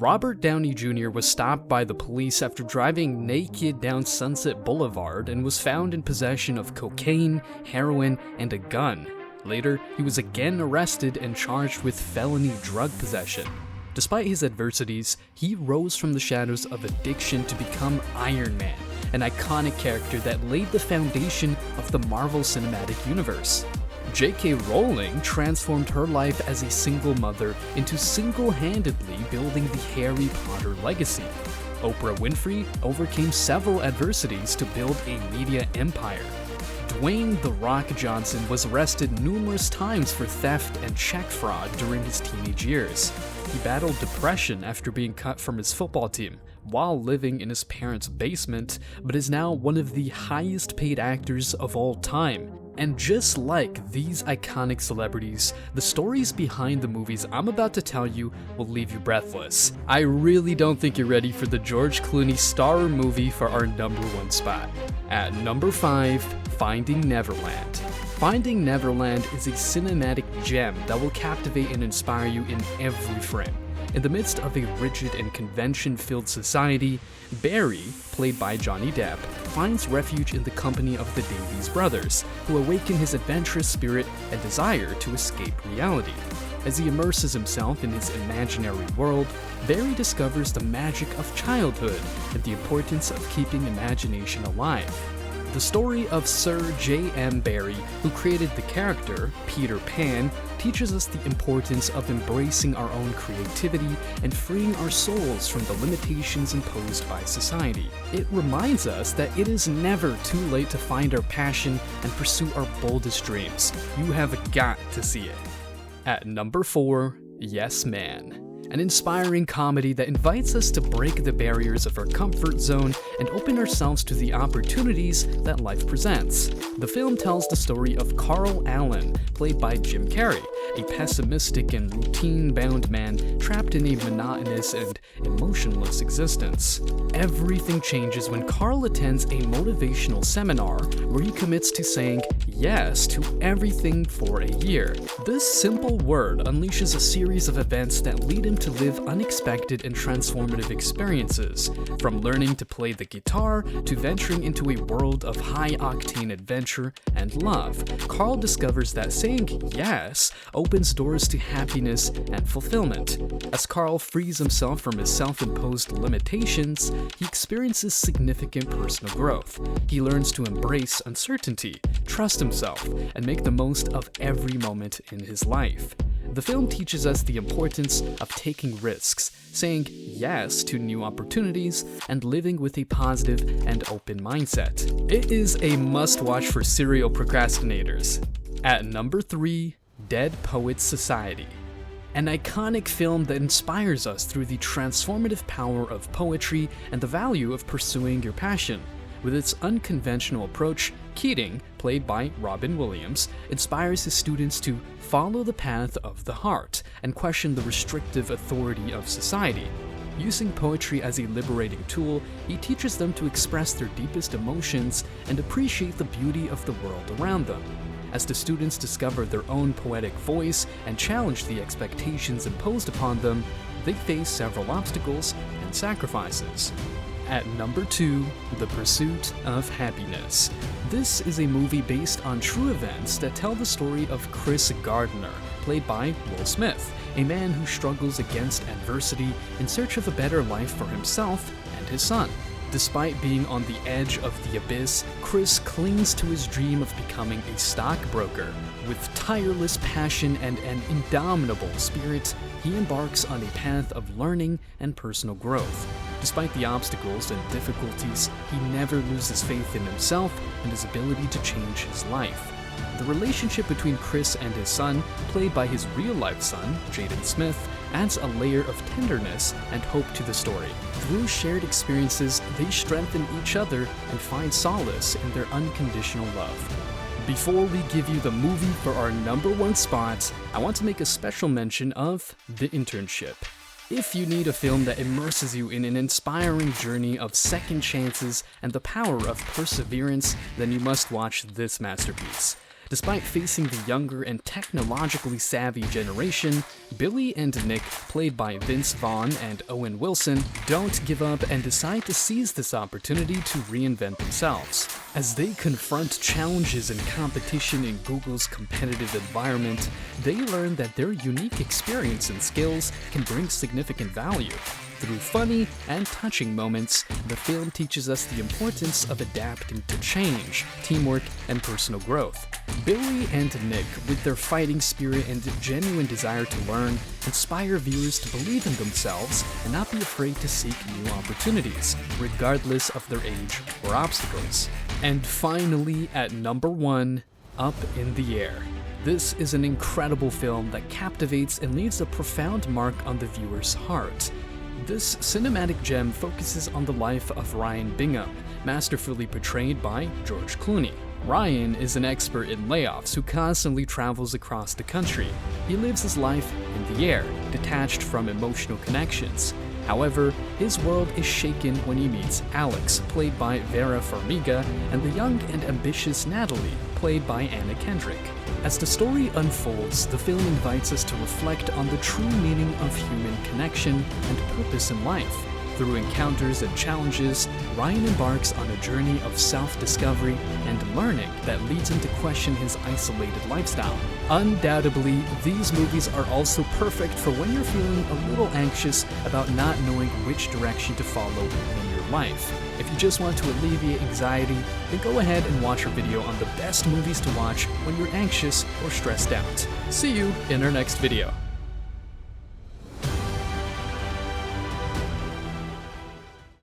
Robert Downey Jr. was stopped by the police after driving naked down Sunset Boulevard and was found in possession of cocaine, heroin, and a gun. Later, he was again arrested and charged with felony drug possession. Despite his adversities, he rose from the shadows of addiction to become Iron Man, an iconic character that laid the foundation of the Marvel Cinematic Universe. J.K. Rowling transformed her life as a single mother into single-handedly building the Harry Potter legacy. Oprah Winfrey overcame several adversities to build a media empire. Dwayne "The Rock" Johnson was arrested numerous times for theft and check fraud during his teenage years. He battled depression after being cut from his football team while living in his parents' basement, but is now one of the highest paid actors of all time. And just like these iconic celebrities, the stories behind the movies I'm about to tell you will leave you breathless. I really don't think you're ready for the George Clooney star movie for our number 1 spot. At number 5, Finding Neverland. Finding Neverland is a cinematic gem that will captivate and inspire you in every frame. In the midst of a rigid and convention-filled society, Barry, played by Johnny Depp, finds refuge in the company of the Davies brothers, who awaken his adventurous spirit and desire to escape reality. As he immerses himself in his imaginary world, Barry discovers the magic of childhood and the importance of keeping imagination alive. The story of Sir J.M. Barrie, who created the character, Peter Pan, teaches us the importance of embracing our own creativity and freeing our souls from the limitations imposed by society. It reminds us that it is never too late to find our passion and pursue our boldest dreams. You have got to see it. At number 4, Yes Man. An inspiring comedy that invites us to break the barriers of our comfort zone and open ourselves to the opportunities that life presents. The film tells the story of Carl Allen, played by Jim Carrey, a pessimistic and routine-bound man trapped in a monotonous and emotionless existence. Everything changes when Carl attends a motivational seminar where he commits to saying yes to everything for a year. This simple word unleashes a series of events that lead him to live unexpected and transformative experiences, from learning to play the guitar to venturing into a world of high-octane adventure and love. Carl discovers that saying yes opens doors to happiness and fulfillment. As Carl frees himself from his self-imposed limitations, he experiences significant personal growth. He learns to embrace uncertainty, trust himself, and make the most of every moment in his life. The film teaches us the importance of taking risks, saying yes to new opportunities, and living with a positive and open mindset. It is a must-watch for serial procrastinators. At number 3, Dead Poets Society. An iconic film that inspires us through the transformative power of poetry and the value of pursuing your passion. With its unconventional approach, Keating, played by Robin Williams, inspires his students to follow the path of the heart and question the restrictive authority of society. Using poetry as a liberating tool, he teaches them to express their deepest emotions and appreciate the beauty of the world around them. As the students discover their own poetic voice and challenge the expectations imposed upon them, they face several obstacles and sacrifices. At number 2, The Pursuit of Happiness. This is a movie based on true events that tell the story of Chris Gardner, played by Will Smith, a man who struggles against adversity in search of a better life for himself and his son. Despite being on the edge of the abyss, Chris clings to his dream of becoming a stockbroker. With tireless passion and an indomitable spirit, he embarks on a path of learning and personal growth. Despite the obstacles and difficulties, he never loses faith in himself and his ability to change his life. The relationship between Chris and his son, played by his real-life son, Jaden Smith, adds a layer of tenderness and hope to the story. Through shared experiences, they strengthen each other and find solace in their unconditional love. Before we give you the movie for our number 1 spot, I want to make a special mention of The Internship. If you need a film that immerses you in an inspiring journey of second chances and the power of perseverance, then you must watch this masterpiece. Despite facing the younger and technologically savvy generation, Billy and Nick, played by Vince Vaughn and Owen Wilson, don't give up and decide to seize this opportunity to reinvent themselves. As they confront challenges and competition in Google's competitive environment, they learn that their unique experience and skills can bring significant value. Through funny and touching moments, the film teaches us the importance of adapting to change, teamwork, and personal growth. Billy and Nick, with their fighting spirit and genuine desire to learn, inspire viewers to believe in themselves and not be afraid to seek new opportunities, regardless of their age or obstacles. And finally, at number 1, Up in the Air. This is an incredible film that captivates and leaves a profound mark on the viewer's heart. This cinematic gem focuses on the life of Ryan Bingham, masterfully portrayed by George Clooney. Ryan is an expert in layoffs who constantly travels across the country. He lives his life in the air, detached from emotional connections. However, his world is shaken when he meets Alex, played by Vera Farmiga, and the young and ambitious Natalie, played by Anna Kendrick. As the story unfolds, the film invites us to reflect on the true meaning of human connection and purpose in life. Through encounters and challenges, Ryan embarks on a journey of self-discovery and learning that leads him to question his isolated lifestyle. Undoubtedly, these movies are also perfect for when you're feeling a little anxious about not knowing which direction to follow in your life. If you just want to alleviate anxiety, then go ahead and watch our video on the best movies to watch when you're anxious or stressed out. See you in our next video.